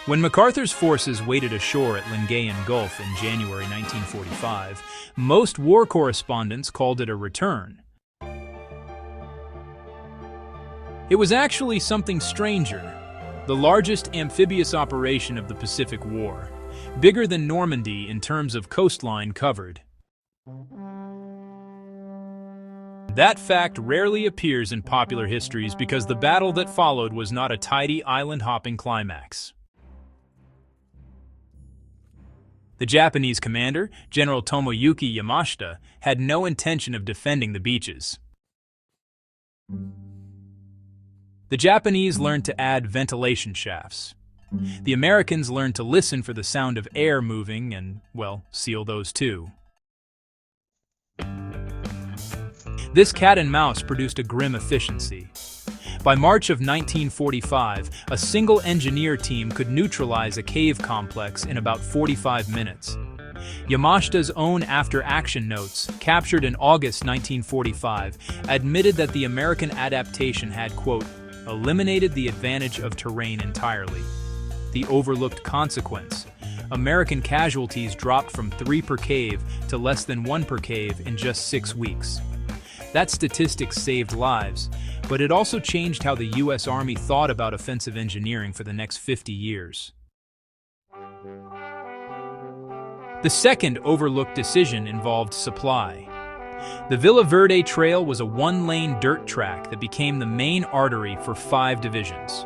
When MacArthur's forces waded ashore at Lingayen Gulf in January 1945, most war correspondents called it a return. It was actually something stranger, the largest amphibious operation of the Pacific War, bigger than Normandy in terms of coastline covered. That fact rarely appears in popular histories because the battle that followed was not a tidy island-hopping climax. The Japanese commander, General Tomoyuki Yamashita, had no intention of defending the beaches. The Japanese learned to add ventilation shafts. The Americans learned to listen for the sound of air moving and, well, seal those too. This cat and mouse produced a grim efficiency. By March of 1945, a single engineer team could neutralize a cave complex in about 45 minutes. Yamashita's own after-action notes, captured in August 1945, admitted that the American adaptation had, quote, eliminated the advantage of terrain entirely. The overlooked consequence: American casualties dropped from 3 per cave to less than 1 per cave in just 6 weeks. That statistic saved lives, but it also changed how the U.S. Army thought about offensive engineering for the next 50 years. The second overlooked decision involved supply. The Villa Verde Trail was a 1-lane dirt track that became the main artery for 5 divisions.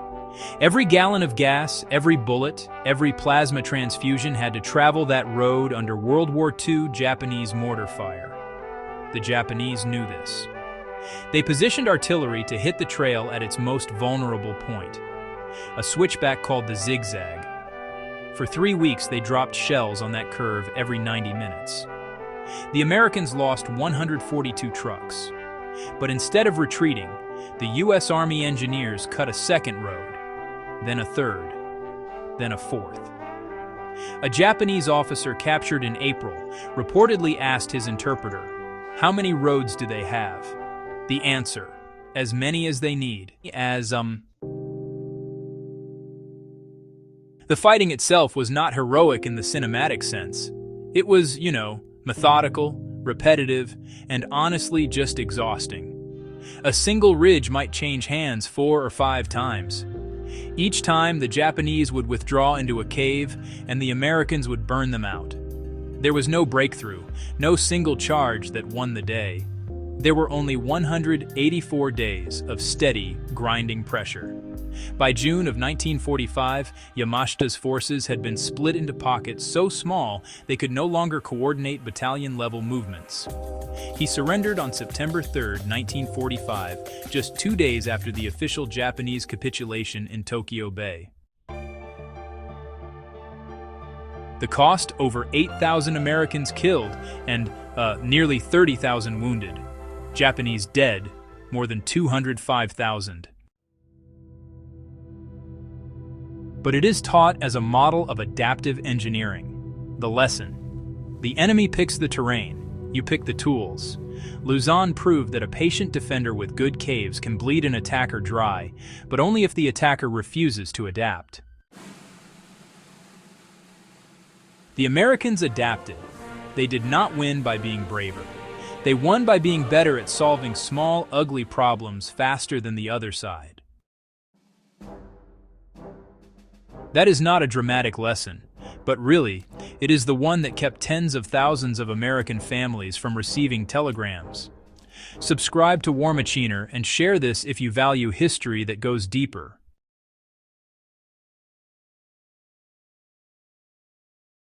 Every gallon of gas, every bullet, every plasma transfusion had to travel that road under World War II Japanese mortar fire. The Japanese knew this. They positioned artillery to hit the trail at its most vulnerable point, a switchback called the zigzag. For 3 weeks, they dropped shells on that curve every 90 minutes. The Americans lost 142 trucks. But instead of retreating, the U.S. Army engineers cut a second road, then a third, then a fourth. A Japanese officer captured in April reportedly asked his interpreter, "How many roads do they have?" The answer: as many as they need. The fighting itself was not heroic in the cinematic sense. It was, methodical, repetitive, and honestly just exhausting. A single ridge might change hands 4 or 5 times. Each time, the Japanese would withdraw into a cave, and the Americans would burn them out. There was no breakthrough, no single charge that won the day. There were only 184 days of steady, grinding pressure. By June of 1945, Yamashita's forces had been split into pockets so small they could no longer coordinate battalion-level movements. He surrendered on September 3, 1945, just 2 days after the official Japanese capitulation in Tokyo Bay. The cost: over 8,000 Americans killed and nearly 30,000 wounded. Japanese dead: more than 205,000. But it is taught as a model of adaptive engineering. The lesson: the enemy picks the terrain, you pick the tools. Luzon proved that a patient defender with good caves can bleed an attacker dry, but only if the attacker refuses to adapt. The Americans adapted. They did not win by being braver. They won by being better at solving small, ugly problems faster than the other side. That is not a dramatic lesson, but really, it is the one that kept tens of thousands of American families from receiving telegrams. Subscribe to War Machiner and share this if you value history that goes deeper.